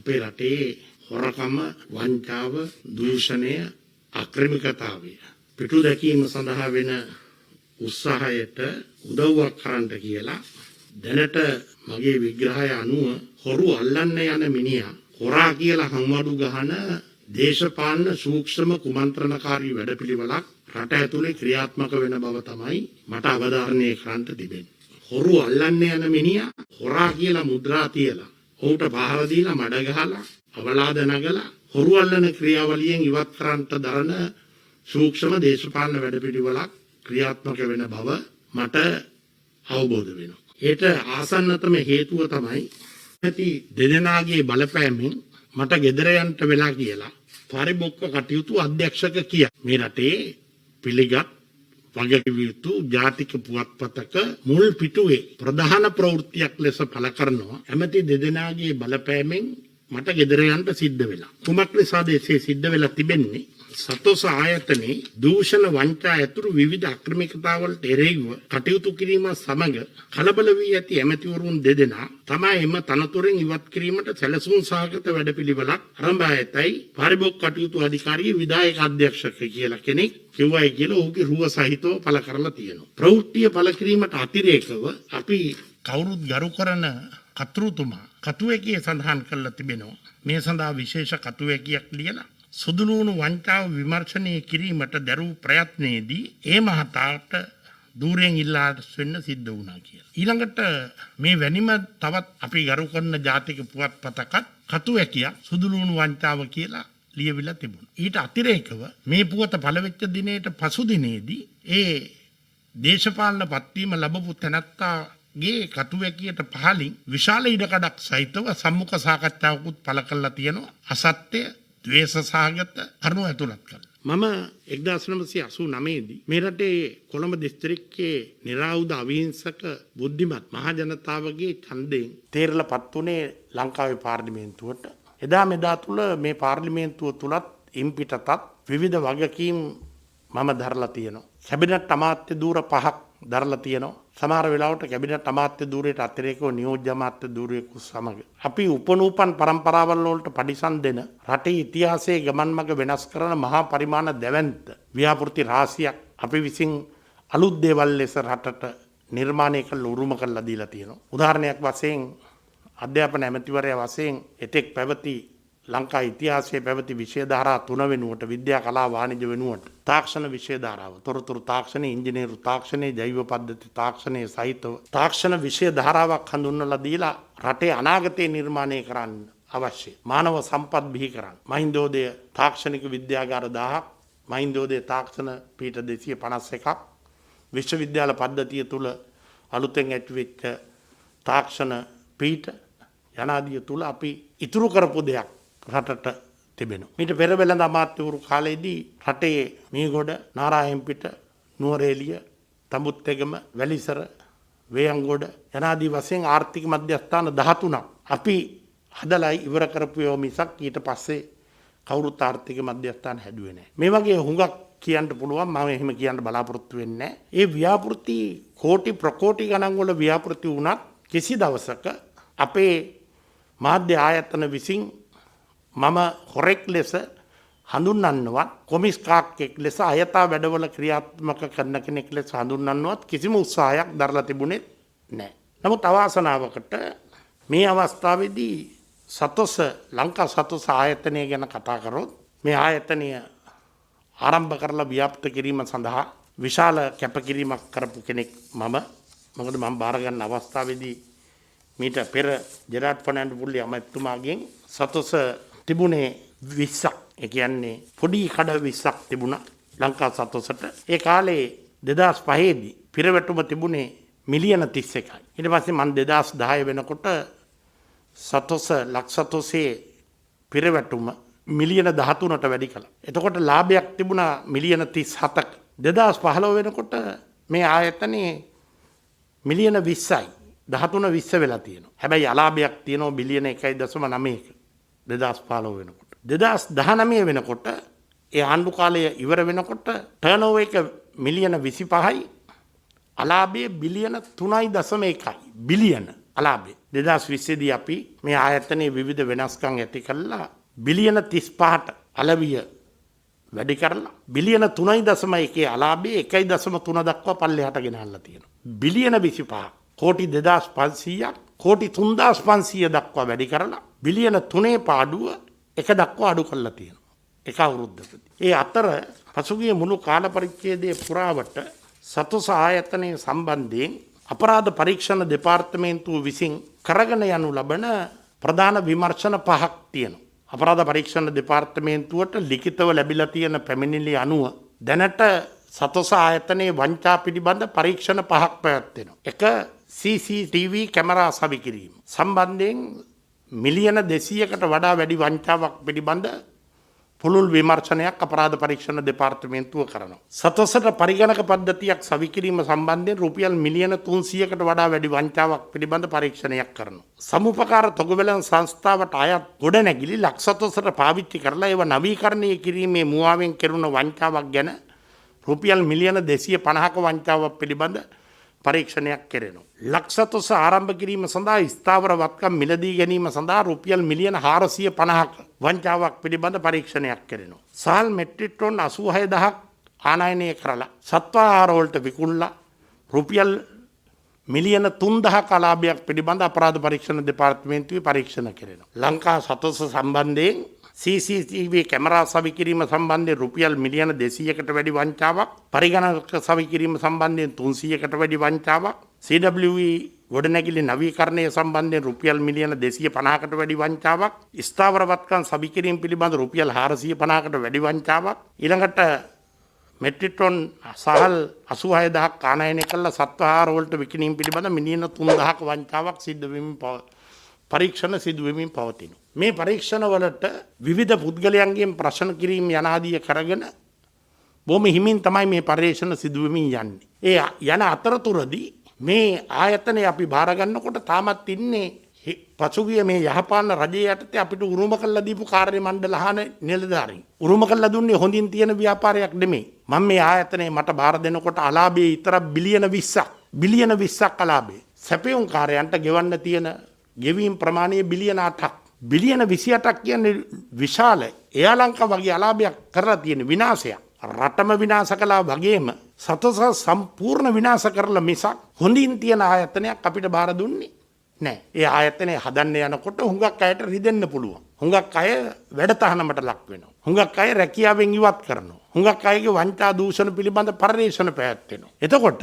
අපේ රටේ හොරකම, වංචාව, දූෂණය, අක්‍රමිකතාවය පිටු දැකීම සඳහා වෙන උත්සාහයට උදව්වක් කරන්න කියලා දැනට මගේ විග්‍රහය අනුව හොරු අල්ලන්න යන මිනිහා හොරා කියලා හංවඩු ගහන දේශපාලන සූක්ෂම කුමන්ත්‍රණකාරී වැඩපිළිවෙලක් රට ඇතුලේ ක්‍රියාත්මක වෙන බව තමයි මට අවධාරණය කරන්න තිබෙන්නේ. හොරු අල්ලන්න යන මිනිහා හොරා කියලා මුද්‍රා තියලා ඔහුට පහර දීලා මඩ ගහලා අවලාද නගලා හොරු අල්ලන ක්‍රියාවලියෙන් ඉවත් කරන්නට දරන සූක්ෂම දේශපාලන වැඩපිළිවෙලක් ක්‍රියාත්මක වෙන බව මට අවබෝධ වෙනවා. ඒට ආසන්නතම හේතුව තමයි ඇති දෙදෙනාගේ බලපෑමෙන් මට ගෙදර යන්න වෙලා කියලා පරිබොක්ක කටයුතු අධ්‍යක්ෂක කිය. මේ රටේ පිළිගත් වගකිවියුතු ජාතික පුවත්පතක මුල් පිටුවේ ප්‍රධාන ප්‍රවෘත්තියක් ලෙස පළ කරනවා. ඇමති දෙදෙනාගේ බලපෑමෙන් මට ගෙදර යන්න සිද්ධ වෙලා. කුමක් නිසාද එසේ සිද්ධ වෙලා තිබෙන්නේ? සතොස ආයතනයේ දූෂණ වංචා ඇතුළු විවිධ අක්‍රමිකතාවලට එරෙහිව කටයුතු කිරීම සමග කලබල වී ඇති ඇමතිවරුන් දෙදෙනා තමයි එම තනතුරෙන් ඉවත් කිරීමට සැලසුම් සහගත වැඩපිළිවෙලක් ආරම්භ ඇතයි පරිභෝග කටයුතු අධිකාරිය විධායක අධ්‍යක්ෂක කියලා කෙනෙක් කිව්වයි කියලා ඔහුගේ රුව සහිතව පළ කරලා තියෙනවා. ප්‍රවෘත්තිය පළ කිරීමට අතිරේකව අපි කවුරුත් ගරු කරන කතෘතුමා කතුවැකිය සඳහන් කරලා තිබෙනවා. මේ සඳහා විශේෂ කතුවැකියක් ලියලා සුදුලුණු වංචාව විමර්ශනය කිරීමට දැරූ ප්‍රයත්නයේදී ඒ මහතාට දූරෙන් ඉල්ලා වෙන්න සිද්ධ වුණා කියලා. ඊළඟට මේ වැනිම තවත් අපි ගරු කරන ජාතික පුවත්පතකත් කතුවැකියක් සුදුලුණු වංචාව කියලා ලියවිලා තිබුණා. ඊට අතිරේකව මේ පුවත පළවෙච්ච දිනේට පසු දිනේදී ඒ දේශපාලන පත්වීම ලැබපු තැනැත්තාගේ කතුවැකියට පහලින් විශාල ඉඩකඩක් සහිතව සම්මුඛ සාකච්ඡාවකුත් පළ කරලා තියෙනවා. අසත්‍ය ද්වේෂ සහගත කරුණු ඇතුළත් කරලා. මම 1989 දී මේ රටේ කොළඹ දිස්ත්‍රික්කයේ නිරායුධ අවිහිංසක බුද්ධිමත් මහ ජනතාවගේ ඡන්දයෙන් තේරලපත් උනේ ලංකාවේ පාර්ලිමේන්තුවට. එදා මෙදා තුල මේ පාර්ලිමේන්තුව තුලත් ඉම්පිටතත් විවිධ වගකීම් මම දරලා තියෙනවා. කැබිනට් අමාත්‍ය ධූර 5ක් දරලා තියෙනවා. සමහර වෙලාවට කැබිනට් අමාත්‍ය ධූරයට අතිරේකව නියෝජ්‍ය අමාත්‍ය ධූරයෙකු සමග අපි උපනූපන් පරම්පරාවල් වලට පරිසම් දෙන රටේ ඉතිහාසයේ ගමන් මඟ වෙනස් කරන මහා පරිමාණ දැවැන්ත ව්‍යාපෘති රාශියක් අපි විසින් අලුත් දේවල් ලෙස රටට නිර්මාණය කළ උරුම කරලා දීලා තියෙනවා. උදාහරණයක් වශයෙන් අධ්‍යාපන ඇමතිවරයා වශයෙන් එතෙක් පැවති ලංකා ඉතිහාසයේ පැවති විෂය ධාරා 3 වෙනුවට විද්‍යා කලා වාණිජ්‍ය වෙනුවට තාක්ෂණ විෂය ධාරාව තොරතුරු තාක්ෂණය ඉංජිනේරු තාක්ෂණය ජෛව පද්ධති තාක්ෂණය සහිතව තාක්ෂණ විෂය ධාරාවක් හඳුන්වලා දීලා රටේ අනාගතය නිර්මාණය කරන්න අවශ්‍ය මානව සම්පත් බිහි කරන්න මහින්දෝදය තාක්ෂණික විද්‍යාගාර 1000ක් මහින්දෝදය තාක්ෂණ පීඨ 251ක් විශ්වවිද්‍යාල පද්ධතිය තුල අලුතෙන් ඇතිවෙච්ච තාක්ෂණ පීඨ යනාදිය තුල අපි ඉතුරු කරපු දෙයක් රටට තිබෙනවා. මීට පෙර වෙළඳ අමාත්‍යවරු කාලයේදී රටේ මීගොඩ, නාරායන්පිට, නුවරඑළිය, තඹුත්තෙගම, වැලිසර, වේයන්ගොඩ යනාදී වශයෙන් ආර්ථික මධ්‍යස්ථාන 13ක් අපි හදලා ඉවර කරපු ඒවා මිසක් ඊට පස්සේ කවුරුත් ආර්ථික මධ්‍යස්ථාන හැදුවේ නැහැ. මේ වගේ හුඟක් කියන්න පුළුවන් මම එහෙම කියන්න බලාපොරොත්තු වෙන්නේ නැහැ. ඒ ව්‍යාපෘති කෝටි ප්‍රකෝටි ගණන් වල ව්‍යාපෘති වුණත් කිසි දවසක අපේ මාධ්‍ය ආයතන විසින් මම හොරෙක් ලෙස හඳුන්වන්නවත් කොමිස් කාක්කෙක් ලෙස අයථා වැඩවල ක්‍රියාත්මක කරන කෙනෙක් ලෙස හඳුන්වන්නවත් කිසිම උත්සාහයක් දරලා තිබුණේ නැහැ. නමුත් අවාසනාවකට මේ අවස්ථාවේදී සතොස ලංකා සතොස ආයතනය ගැන කතා කරොත් මේ ආයතනය ආරම්භ කරලා ව්‍යාප්ත කිරීම සඳහා විශාල කැපකිරීමක් කරපු කෙනෙක් මම. මොකද මම බාර ගන්න අවස්ථාවේදී මීට පෙර ජෙරාඩ් ෆර්නෑන්ඩෝ පුල්ලි අමාත්‍යතුමාගෙන් සතොස තිබුණේ 20ක්. ඒ කියන්නේ පොඩි කඩ 20ක් තිබුණා ලංකා සතොසට. ඒ කාලේ 2005 දී පිරවැටුම තිබුණේ මිලියන 31යි. ඊට පස්සේ මම 2010 වෙනකොට සතොස ලක්සතොසේ පිරවැටුම මිලියන 13ට වැඩි කළා. එතකොට ලාභයක් තිබුණා මිලියන 37ක. 2015 වෙනකොට මේ ආයතනයේ මිලියන 20යි. 13 වෙලා තියෙනවා. හැබැයි අලාභයක් තියෙනවා බිලියන 1.9ක 2015 වෙනකොට. 2019 වෙනකොට ඒ ආණ්ඩු කාලය ඉවර වෙනකොට ටර්නෝවර් එක මිලියන 25යි අලාභය බිලියන 3.1යි. බිලියන අලාභය. 2020 දී අපි මේ ආයතනයේ විවිධ වෙනස්කම් ඇති කළා බිලියන 35ට අලවිය වැඩි කරලා බිලියන 3.1 අලාභයේ 1.3 දක්වා පල්ලෙහාට ගෙනල්ලා තියෙනවා. බිලියන 25 කෝටි 2500ක් කෝටි 3500 දක්වා වැඩි කරලා බිලියන 3 පාඩුව එක දක්වා අඩු කරලා තියෙනවා. එක අවුරුද්දකදී. ඒ අතර පසුගිය මුළු කාල පරිච්ඡේදයේ පුරාවට සතොස ආයතනයේ සම්බන්ධයෙන් අපරාධ පරීක්ෂණ දෙපාර්තමේන්තුව විසින් කරගෙන යනු ලබන ප්‍රධාන විමර්ශන පහක් තියෙනවා. අපරාධ පරීක්ෂණ දෙපාර්තමේන්තුවට ලිඛිතව ලැබිලා තියෙන පැමිණිලි අනුව දැනට සතොස ආයතනයේ වංචා පිළිබඳ පරීක්ෂණ පහක් පැවැත්වෙනවා. එක CCTV කැමරා සවිකිරීම සම්බන්ධයෙන් මිලියන 200කට වඩා වැඩි වංචාවක් පිළිබඳ පුළුල් විමර්ශනයක් අපරාධ පරීක්ෂණ දෙපාර්තමේන්තුව කරනවා. සතොසට පරිගණක පද්ධතියක් සවිකිරීම සම්බන්ධයෙන් රුපියල් මිලියන 300කට වඩා වැඩි වංචාවක් පිළිබඳ පරීක්ෂණයක් කරනවා. සමුපකාර තොගවැලන් සංස්ථාවට අයත් ගොඩනැගිලි ලක්ෂතොසට පාවිච්චි කරලා ඒව නවීකරණය කිරීමේ මුවාවෙන් කෙරුණ වංචාවක් ගැන රුපියල් මිලියන 250ක වංචාවක් පිළිබඳ පරීක්ෂණයක් කෙරෙනවා. ලක්ෂතොස ආරම්භ කිරීම සඳහා ස්ථාවර වත්කම් මිලදී ගැනීම සඳහා රුපියල් මිලියන 450ක වංචාවක් පිළිබඳ පරීක්ෂණයක් කෙරෙනවා. සහල් මෙට්‍රික් ටොන් 86000ක් ආනයනය කරලා සත්ව ආහාර වලට විකුණලා රුපියල් මිලියන 3000ක අලාභයක් පිළිබඳ අපරාධ පරීක්ෂණ දෙපාර්තමේන්තුවේ පරීක්ෂණ කෙරෙනවා. ලංකා සතොස සම්බන්ධයෙන් CCTV කැමරා සවිකිරීම සම්බන්ධයෙන් රුපියල් මිලියන 200කට වැඩි වංචාවක්, පරිගණක සවිකිරීම සම්බන්ධයෙන් 300කට වැඩි වංචාවක්, CWE ගොඩනැගිලි නවීකරණය සම්බන්ධයෙන් රුපියල් මිලියන 250කට වැඩි වංචාවක්, ස්ථාවර වත්කම් සවිකිරීම පිළිබඳ රුපියල් 450කට වැඩි වංචාවක්, ඊළඟට මෙට්‍රික් ටොන් සහල් 86000ක් ආනයනය කළ සත්ව ආහාර වලට විකිණීම පිළිබඳ මිලියන 3000ක වංචාවක් සිද්ධ වෙමින් පරීක්ෂණ සිදු වෙමින් පවතිනවා. මේ පරීක්ෂණ වලට විවිධ පුද්ගලයන්ගෙන් ප්‍රශ්න කිරීම යනාදිය කරගෙන බොහොම හිමින් තමයි මේ පරීක්ෂණ සිදු වෙමින් යන්නේ. ඒ යන අතරතුරදී මේ ආයතනය අපි බාර ගන්නකොට තාමත් ඉන්නේ පසුගිය මේ යහපාලන රජයේ යටතේ අපිට උරුම කළා දීපු කාර්ය මණ්ඩල හාන නිලධාරීන්. උරුම කළා දුන්නේ හොඳින් තියෙන ව්‍යාපාරයක් නෙමෙයි. මම මේ ආයතනය මට බාර දෙනකොට අලාභයේ ඊතර බිලියන 20ක් අලාභයේ. සැපයුම් කාර්යයන්ට ගෙවන්න තියෙන ගෙවීම් ප්‍රමාණය බිලියන 8ක්. බිලියන 28ක් කියන්නේ විශාල එයාලංකා වගේ අලාභයක් කරලා තියෙන විනාශයක්. රටම විනාශ කළා වගේම සතොස සම්පූර්ණ විනාශ කරලා මිසක් හොඳින් තියෙන ආයතනයක් අපිට බාර දුන්නේ නැහැ. ඒ ආයතනය හදන්න යනකොට හුඟක් අයට රිදෙන්න පුළුවන්. හුඟක් අය වැඩතහනමට ලක් වෙනවා. හුඟක් අය රැකියාවෙන් ඉවත් කරනවා. හුඟක් අයගේ වංචා දූෂණ පිළිබඳ පරිශන පැවැත්වෙනවා. එතකොට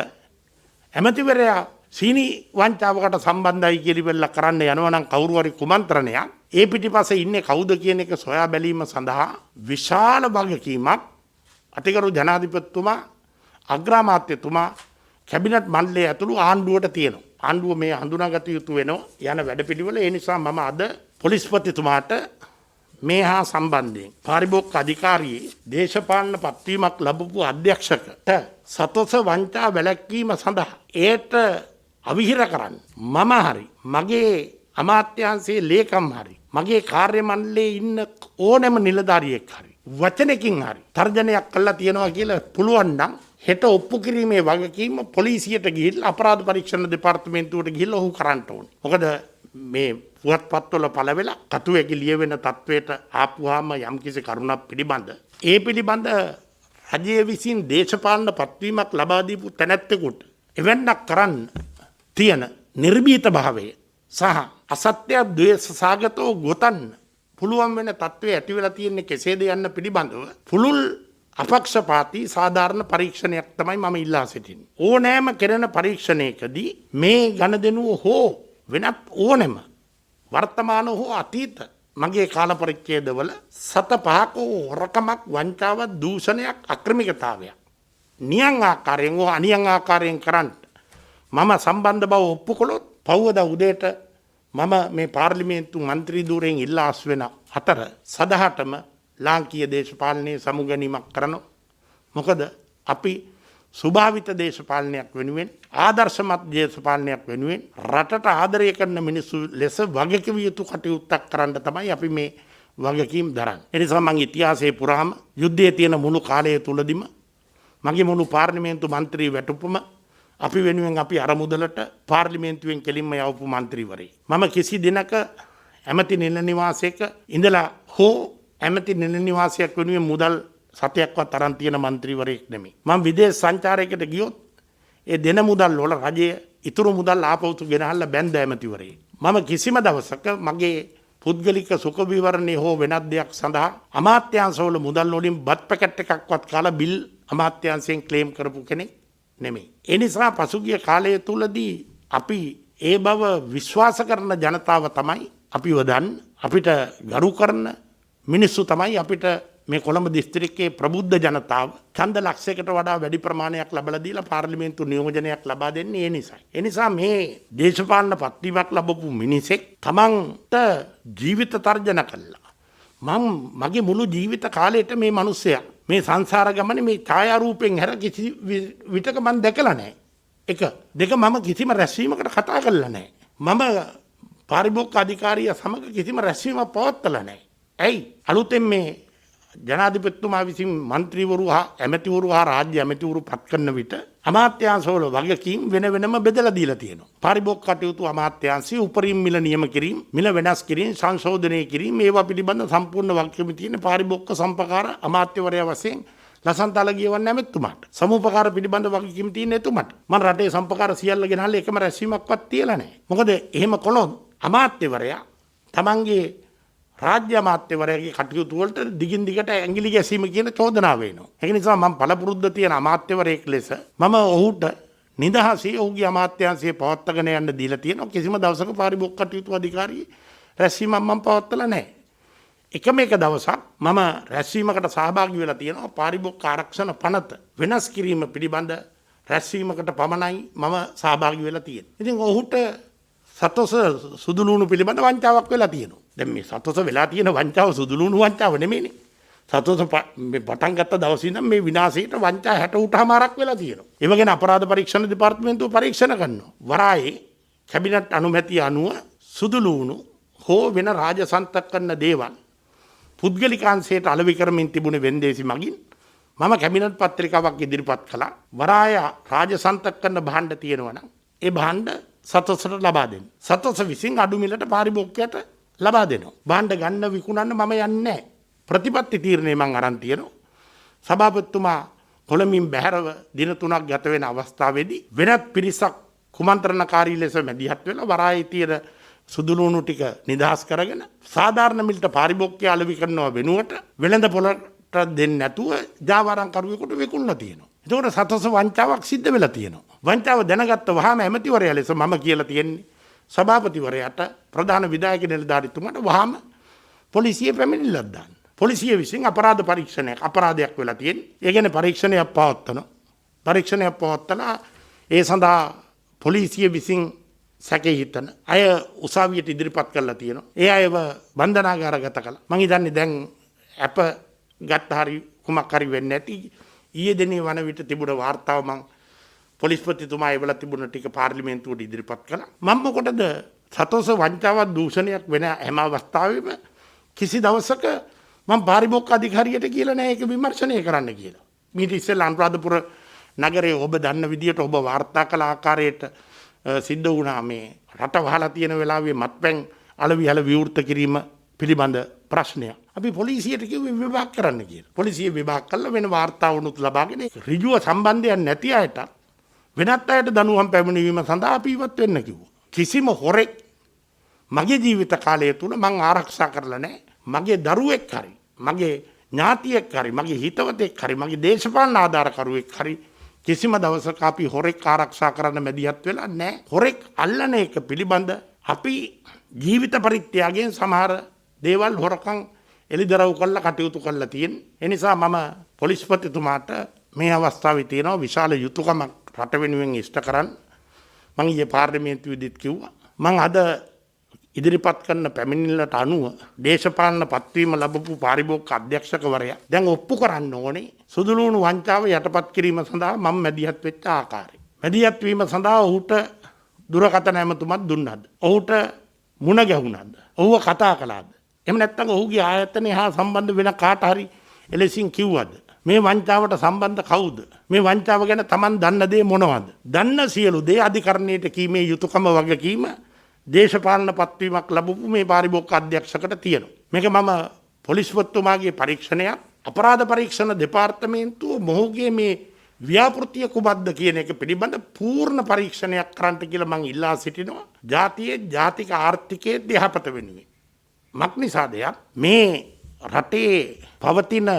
ඇමතිවරයා සීනි වංචාවකට සම්බන්ධයි කියලා කරන්න යනවා නම් කවුරු හරි කුමන්ත්‍රණයක් ඒ පිටිපස්සේ ඉන්නේ කවුද කියන එක සොයා බැලීම සඳහා විශාල වගකීමක් අතිගරු ජනාධිපතිතුමා අග්‍රාමාත්‍යතුමා කැබිනට් මණ්ඩලය ඇතුළු ආණ්ඩුවට තියෙනවා. ආණ්ඩුව මේ හඳුනාගත යුතු වෙනවා යන වැඩපිළිවෙල. ඒ නිසා මම අද පොලිස්පතිතුමාට මේ හා සම්බන්ධයෙන් පාරිභෝගික අධිකාරියේ දේශපාලන පත්වීමක් ලැබපු අධ්‍යක්ෂකට සතොස වංචා වැළැක්වීම සඳහා ඒට අවිහිර කරන්න මම හරි මගේ අමාත්‍යාංශයේ ලේකම් හරි මගේ කාර්ය මණ්ඩලයේ ඉන්න ඕනෑම නිලධාරියෙක් හරි වචනකින් හරි තර්ජනයක් කළා තියනවා කියලා පුළුවන් නම් හෙට ඔප්පු කිරීමේ වගකීම පොලිසියට ගිහිල්ලා අපරාධ පරීක්ෂණ දෙපාර්තමේන්තුවට ගිහිල්ලා ඔහු කරන්න ඕනේ. මොකද මේ පුවත්පත්වල පළ වෙලා කටුවැකි ලියවෙන තත්වයට ආපුවාම යම්කිසි කරුණක් පිළිබඳ ඒ පිළිබඳ රජය විසින් දේශපාලන පත්වීමක් ලබා දීපු තැනැත්තෙකුට එවැන්නක් කරන්න තියෙන නිර්භීත භාවය සහ අසත්‍ය ද්වේෂ සාගතව ගොතන්න පුළුවන් වෙන තත්වයේ ඇති වෙලා තියෙන්නේ කෙසේද යන්න පිළිබඳව පුළුල් අපක්ෂපාතී සාධාරණ පරීක්ෂණයක් තමයි මම ඉල්ලා සිටින්නේ. ඕනෑම කෙරෙන පරීක්ෂණයකදී මේ ගණදෙනුව හෝ වෙනත් ඕනෙම වර්තමාන හෝ අතීත මගේ කාල පරිච්ඡේදවල සත පහක හොරකමක් වංචාවක් දූෂණයක් අක්‍රමිකතාවයක් නියං ආකාරයෙන් හෝ අනියං ආකාරයෙන් කරන්න මම සම්බන්ධ බව ඔප්පු කළොත් පවුවදා උදේට මම මේ පාර්ලිමේන්තු මන්ත්‍රී ධූරයෙන් ඉල්ලා අස් වෙන අතර සදහටම ලාංකීය දේශපාලනයේ සමුගැනීමක් කරනවා. මොකද අපි ස්වභාවිත දේශපාලනයක් වෙනුවෙන් ආදර්ශමත් දේශපාලනයක් වෙනුවෙන් රටට ආදරය කරන මිනිස්සු ලෙස වගකිව යුතු කටයුත්තක් කරන්න තමයි අපි මේ වගකීම් දරන්නේ. ඒ නිසා මම ඉතිහාසයේ පුරාම යුද්ධයේ තියෙන මුළු කාලය තුලදීම මගේ මුළු පාර්ලිමේන්තු මන්ත්‍රී වැටුපම අපි වෙනුවෙන් අපි අරමුදලට පාර්ලිමේන්තුවෙන් කෙලින්ම යවපු මන්ත්‍රීවරයෙක්. මම කිසි දිනක ඇමති නිල නිවාසයක ඉඳලා හෝ ඇමති නිල නිවාසයක් වෙනුවෙන් මුදල් සතයක්වත් අරන් තියෙන මන්ත්‍රීවරයෙක් නෙමෙයි. මම විදේශ සංචාරයකට ගියොත් ඒ දෙන මුදල් වල රජය ඉතුරු මුදල් ආපහු ගෙනහල්ලා බැන්ද ඇමතිවරයෙක්. මම කිසිම දවසක මගේ පුද්ගලික සුඛ විවරණේ හෝ වෙනත් දෙයක් සඳහා අමාත්‍යාංශවල මුදල් වලින් බත් පැකට් එකක්වත් කාලා බිල් අමාත්‍යාංශයෙන් ක්ලේම් කරපු කෙනෙක් නෙමෙයි. ඒ නිසා පසුගිය කාලය තුලදී අපි ඒ බව විශ්වාස කරන ජනතාව තමයි අපිව දන්න, අපිට ගරු කරන මිනිස්සු තමයි අපිට මේ කොළඹ දිස්ත්‍රික්කයේ ප්‍රබුද්ධ ජනතාව ඡන්ද ලක්ෂයකට වඩා වැඩි ප්‍රමාණයක් ලබලා දීලා පාර්ලිමේන්තු නියෝජනයක් ලබා දෙන්නේ ඒ නිසායි. ඒ නිසා මේ දේශපාලන පත්වීමක් ලැබපු මිනිසෙක් තමන්ට ජීවිත තර්ජන කළා. මගේ මුළු ජීවිත කාලෙට මේ මිනිස්සයා මේ සංසාර ගමනේ මේ ඡායාරූපෙන් හැර කිසි විටක මම දැකලා නැහැ. එක දෙක මම කිසිම රැස්වීමකට කතා කරලා නැහැ. මම පාරිභෝගික අධිකාරිය සමග කිසිම රැස්වීමක් පවත්වලා නැහැ. ඇයි? අලුතෙන් මේ ජනාධිපතිතුමා විසින් මන්ත්‍රීවරු හා ඇමතිවරු හා රාජ්‍ය ඇමතිවරු පත් කරන විට අමාත්‍යාංශවල වගකීම් වෙන වෙනම බෙදලා දීලා තියෙනවා. පාරිභෝගික කටයුතු අමාත්‍යාංශයේ උපරිම මිල නියම කිරීම, මිල වෙනස් කිරීම, සංශෝධනය කිරීම මේවා පිළිබඳ සම්පූර්ණ වගකීම තියෙන පාරිභෝගික සම්පකාර අමාත්‍යවරයා වශයෙන් ලසන්තල ගියවන්නේ නැමෙතුමාට. සමුපකාර පිළිබඳ වගකීම් තියෙන එතුමාට. මම රටේ සම්පකාර සියල්ල ගෙනහල්ලා එකම රැස්වීමක්වත් තියලා නැහැ. මොකද එහෙම කළොත් අමාත්‍යවරයා තමන්ගේ රාජ්‍ය අමාත්‍යවරයාගේ කටයුතු වලට දිගින් දිගට ඇඟිලි ගැසීම කියන චෝදනාව එනවා. ඒක නිසා මම පළපුරුද්ද තියෙන අමාත්‍යවරයෙක් ලෙස මම ඔහුට නිදහසේ ඔහුගේ අමාත්‍යාංශයේ පවත්වාගෙන යන්න දීලා තියෙනවා. කිසිම දවසක පාරිභෝගික කටයුතු අධිකාරියේ රැස්වීමක් මම පවත්වලා නැහැ. එකම එක දවසක් මම රැස්වීමකට සහභාගී වෙලා තියෙනවා. පාරිභෝගික ආරක්ෂණ පනත වෙනස් කිරීම පිළිබඳ රැස්වීමකට පමණයි මම සහභාගී වෙලා තියෙන්නේ. ඉතින් ඔහුට සතොස සුදුලුණු පිළිබඳ වංචාවක් වෙලා තියෙනවා. දැන් මේ සතොස වෙලා තියෙන වංචාව සුදුලුණු වංචාව නෙමෙයිනේ. සතොස මේ පටන් ගත්ත දවසේ ඉඳන් මේ විනාශයට වංචා 68මාරක් වෙලා තියෙනවා. ඒ වගේම අපරාධ පරීක්ෂණ දෙපාර්තමේන්තුව පරීක්ෂණ කරනවා. වරායේ කැබිනට් අනුමැතිය අනුව සුදුලුණු හෝ වෙන රාජසන්තක කරන දේවල් පුද්ගලිකාංශයට අලෙවි කරමින් තිබුණේ වෙන්දේසි මගින් මම කැබිනට් පත්‍රිකාවක් ඉදිරිපත් කළා. වරාය රාජසන්තක කරන භාණ්ඩ තියෙනවා නම් ඒ භාණ්ඩ සතොසට ලබා දෙන්න. සතොස විසින් අඩු මිලට පාරිභෝගිකයට ලබා දෙනවා. භාණ්ඩ ගන්න විකුණන්න මම යන්නේ නැහැ. ප්‍රතිපත්ති තීරණය මම අරන් තියෙනවා. සභාපතිතුමා කොළඹින් බැහැරව දින 3ක් ගත වෙන අවස්ථාවේදී වෙනත් පිරිසක් කුමන්ත්‍රණකාරී ලෙස මැදිහත් වෙලා වරායේ තියෙන සුදුලුණු ටික නිදහස් කරගෙන සාධාරණ මිලට පාරිභෝගිකය අලෙවි කරනවා වෙනුවට වෙළඳ පොළට දෙන්නේ නැතුව ජාවාරම් කරුවෙකුට විකුණලා තියෙනවා. ඒකෝට සතොස වංචාවක් සිද්ධ වෙලා තියෙනවා. වංචාව දැනගත්ත වහාම ඇමතිවරයා ලෙස මම කියලා තියෙන්නේ සභාපතිවරයාට ප්‍රධාන විධායක නිලධාරීතුමාට වහාම පොලිසිය පැමිණිල්ලක් දාන්න. පොලිසිය විසින් අපරාධ පරීක්ෂණයක් අපරාධයක් වෙලා තියෙන්නේ. ඒ කියන්නේ පරීක්ෂණයක් පවත්වනවා. පරීක්ෂණයක් පවත්වලා ඒ සඳහා පොලිසිය විසින් සැකේ හිතන අය උසාවියට ඉදිරිපත් කරලා තියෙනවා. ඒ අයව බන්ධනාගාරගත කළා. මං හිතන්නේ දැන් අප ගත්ත හරි කුමක් හරි වෙන්නේ නැති ඊයේ දිනේ වන විට තිබුණ වාර්තාව මං පොලිස්පතිතුමා ඒවල තිබුණ ටික පාර්ලිමේන්තුවට ඉදිරිපත් කළා. මම මොකටද සතොස වංචාවක් දූෂණයක් වෙන හැම අවස්ථාවෙම කිසි දවසක මම පාරිභෝගික අධිකාරියට කියලා නැහැ ඒක විමර්ශනය කරන්න කියලා. මීට ඉස්සෙල්ලා අනුරාධපුර නගරයේ ඔබ දන්න විදියට ඔබ වාර්තා කළ ආකාරයට සිද්ධ වුණා මේ රට වහලා තියෙන වෙලාවේ මත්පැන් අලවිහල විවෘත කිරීම පිළිබඳ ප්‍රශ්නය. අපි පොලිසියට කිව්වේ විභාග කරන්න කියලා. පොලිසිය විභාග කළා වෙන වාර්තාවනුත් ලබාගෙන ඍජුව සම්බන්ධයක් නැති අයට වෙනත් අයට දනුවම් පැමිණීම සඳහා අපි ඉවත් වෙන්න කිව්වා. කිසිම හොරෙක් මගේ ජීවිත කාලය තුල මං ආරක්ෂා කරලා නැහැ. මගේ දරුවෙක් හරි, මගේ ඥාතියෙක් හරි, මගේ හිතවතෙක් හරි, මගේ දේශපාලන ආධාරකරුවෙක් හරි කිසිම දවසක අපි හොරෙක් ආරක්ෂා කරන්න මැදිහත් වෙලා නැහැ. හොරෙක් අල්ලන එක පිළිබඳ අපි ජීවිත පරිත්‍යාගයෙන් සමහර දේවල් හොරකම් එලිදරව් කරලා කටයුතු කරලා තියෙන. ඒ නිසා මම පොලිස්පතිතුමාට මේ අවස්ථාවේ තියෙනවා විශාල යුතුයකමක් රට වෙනුවෙන් ඉෂ්ට කරන්න. මම ඊයේ පාර්ලිමේන්තුවේදීත් කිව්වා. මම අද ඉදිරිපත් කරන පැමිණිල්ලට අනුව දේශපාලන පත්වීම ලැබපු පාරිභෝගික අධ්‍යක්ෂකවරයා දැන් ඔප්පු කරන්න ඕනේ සුදුලුණු වංචාව යටපත් කිරීම සඳහා මම මැදිහත් වෙච්ච ආකාරය. මැදිහත් වීම සඳහා ඔහුට දුරකථන ඇමතුමක් දුන්නාද? ඔහුට මුණ ගැහුණාද? ඔහුව කතා කළාද? එහෙම නැත්නම් ඔහුගේ ආයතනය හා සම්බන්ධ වෙන කාට හරි එලෙසින් කිව්වද? මේ වංචාවට සම්බන්ධ කවුද? මේ වංචාව ගැන Taman දන්න දේ මොනවද? දන්න සියලු දේ අධිකරණයට කීමේ යුතුයකම වගකීම දේශපාලන පත්වීමක් ලැබපු මේ පාරිභෝගික අධ්‍යක්ෂකට තියෙනවා. මේක මම පොලිස්පතිතුමාගේ පරීක්ෂණයක් අපරාධ පරීක්ෂණ දෙපාර්තමේන්තුව මොහුගේ මේ ව්‍යාපෘතිය කුමක්ද කියන එක පිළිබඳ පූර්ණ පරීක්ෂණයක් කරන්නට කියලා මම ඉල්ලා සිටිනවා. ජාතියේ ජාතික ආර්ථිකයේ යහපත වෙනුවෙන්. මක්නිසාද මේ රටේ පවතින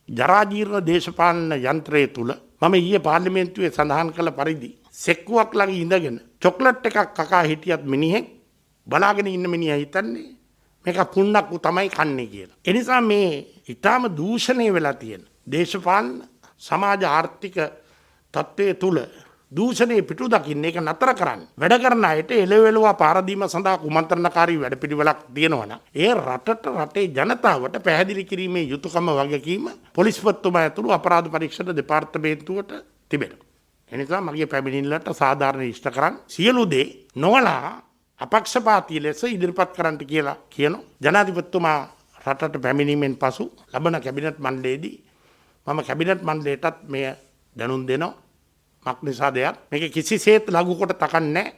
ජරාජීර්ණ දේශපාලන යන්ත්‍රය තුල මම ඊයේ පාර්ලිමේන්තුවේ සඳහන් කළ පරිදි සෙක්කුවක් ළඟ ඉඳගෙන චොක්ලට් එකක් කකා හිටියත් මිනිහෙක් බලාගෙන ඉන්න මිනිහා හිතන්නේ මේක පුන්නක් තමයි කන්නේ කියලා. ඒ නිසා මේ ඊටාම දූෂණය වෙලා තියෙන දේශපාලන සමාජ ආර්ථික තත්ත්වයේ තුල දූෂණය පිටු දකින්න ඒක නතර කරන්න. වැඩ කරන අයට එළවෙලවා පාරදීම සඳහා කුමන්ත්‍රණකාරී වැඩපිළිවෙලක් තියෙනවා නම් ඒ රටේ ජනතාවට පැහැදිලි කිරීමේ යුතුයකම වගකීම පොලිස්පතිතුමා ඇතුළු අපරාධ පරීක්ෂණ දෙපාර්තමේන්තුවට තිබෙනවා. එනිසා මගේ පැමිණිල්ලට සාධාරණ ඉෂ්ට කරන් සියලු දේ නොවලා අපක්ෂපාතී ලෙස ඉදිරිපත් කරන්නට කියලා කියනවා. ජනාධිපතිතුමා රටට පැමිණීමෙන් පසු ලබන කැබිනට් මණ්ඩලයේදී මම කැබිනට් මණ්ඩලයටත් මෙය දැනුම් දෙනවා. මක්නිසාද මේක කිසිසේත් ලඝු කොට තකන්නේ.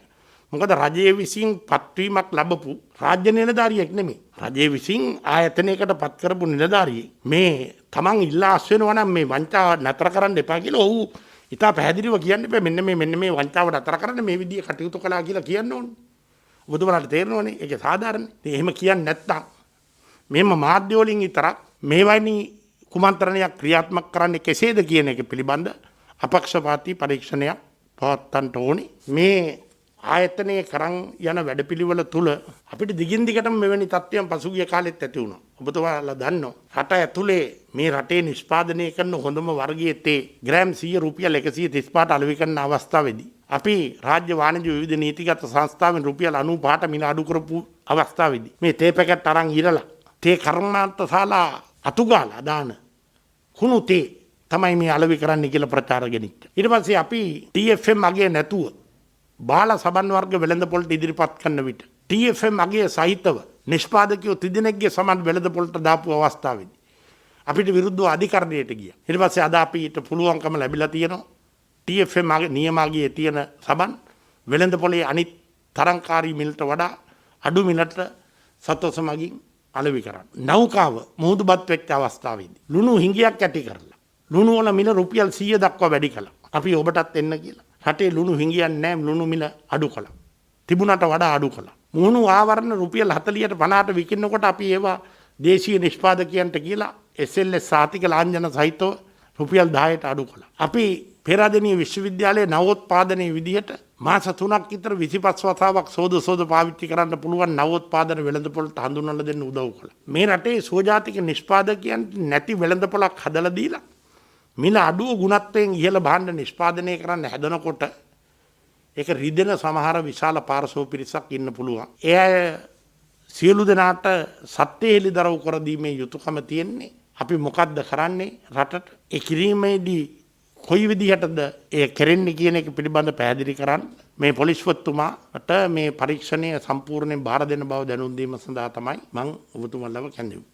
මොකද රජයේ විසින් පත්වීමක් ලැබපු රාජ්‍ය නිලධාරියෙක් නෙමෙයි. රජයේ විසින් ආයතනයකට පත් කරපු නිලධාරියෙක්. මේ තමන් ඉල්ලා අස් වෙනවා නම් මේ වංචාව නතර කරන්න එපා කියලා ඔව් ඉතා පැහැදිලිව කියන්න එපා. මෙන්න මේ වංචාව නතර කරන්න මේ විදිය කටයුතු කළා කියලා කියන්න ඕනේ. ඔබතුමාලට තේරෙනවනේ ඒක සාධාරණයි. ඉතින් එහෙම කියන්නේ නැත්නම් මෙහෙම මාධ්‍ය වලින් විතරක් මේවයිනි කුමන්ත්‍රණයක් ක්‍රියාත්මක කරන්නේ කෙසේද කියන එක පිළිබඳ අපක්ෂපාතී පරීක්ෂණයක් පවත්වන්නට ඕනේ. මේ ආයතනයේ කරන් යන වැඩපිළිවෙල තුල අපිට දිගින් දිගටම මෙවැනි තත්ත්වයන් පසුගිය කාලෙත් ඇති වුණා. ඔබතුමාලා දන්නවා රට ඇතුලේ මේ රටේ නිෂ්පාදනය කරන හොඳම වර්ගයේ තේ ග්‍රෑම් 100 රුපියල් 135ට අලෙවි කරන අවස්ථාවේදී අපි රාජ්‍ය වාණිජ්‍ය විවිධ නීතිගත සංස්ථාවෙන් රුපියල් 95ට මිල අඩු කරපු අවස්ථාවේදී මේ තේ පැකට් අරන් ඉරලා තේ කර්මාන්තශාලා අතුගාලා දාන කුණු තේ තමයි මේ අලෙවි කරන්න කියලා ප්‍රචාර ගෙනිච්ච. ඊට පස්සේ අපි TFM අගේ නැතුව බාල සබන් වර්ග වෙළඳපොළට ඉදිරිපත් කරන විට TFM අගේ සහිතව නිෂ්පාදකයෝ තිදෙනෙක්ගේ සමන් වෙළඳපොළට දාපු අවස්ථාවේදී අපිට විරුද්ධව අධිකරණයට ගියා. ඊට පස්සේ අද අපිට පුළුවන්කම ලැබිලා තියෙනවා TFM අගේ නියමාගේ තියෙන සබන් වෙළඳපොළේ අනිත් තරංකාරී මිලට වඩා අඩු මිලට සතොස මගින් අලෙවි කරන්න. නෞකාව මුහුදුබත් වෙච්ච අවස්ථාවේදී ලුණු හිඟියක් ඇති කරලා ලුණු වල මිල රුපියල් 100 දක්වා වැඩි කළා. අපි ඔබටත් එන්න කියලා. රටේ ලුණු හිඟියක් නැහැ ලුණු මිල අඩු කළා. තිබුණට වඩා අඩු කළා. මුහුණු ආවරණ රුපියල් 40ට 50ට විකින්නකොට අපි ඒවා දේශීය නිෂ්පාදකයන්ට කියලා SLS සාතික ලාංඡන සහිතව රුපියල් 10ට අඩු කළා. අපි පෙරාදෙණිය විශ්වවිද්‍යාලයේ නවෝත්පාදනයේ විදිහට මාස 3ක් විතර 25 වතාවක් සෝද පාවිච්චි කරන්න පුළුවන් නවෝත්පාදන වෙළඳපොළට හඳුන්වලා දෙන්න උදව් කළා. මේ රටේ සෝජාතික නිෂ්පාදකයන්ට නැති වෙළඳපොළක් හදලා දීලා මිල අඩුව ගුණත්වයෙන් ඉහළ භාණ්ඩ නිෂ්පාදනය කරන්න හැදෙනකොට ඒක රිදෙන සමහර විශාල පාර්ශව පිරිසක් ඉන්න පුළුවන්. ඒ අය සියලු දෙනාට සත්‍ය හෙළිදරව් කර දීමේ යුතුයකම තියෙන්නේ. අපි මොකද්ද කරන්නේ රටට? ඒ කිරීමේදී කොයි විදිහටද ඒ කෙරෙන්නේ කියන එක පිළිබඳ පැහැදිලි කරන්න මේ පොලිස්පතිතුමාට මේ පරීක්ෂණය සම්පූර්ණයෙන් බාර දෙන බව දැනුම් දීම සඳහා තමයි මම ඔබතුමාලව කැඳෙන්නේ.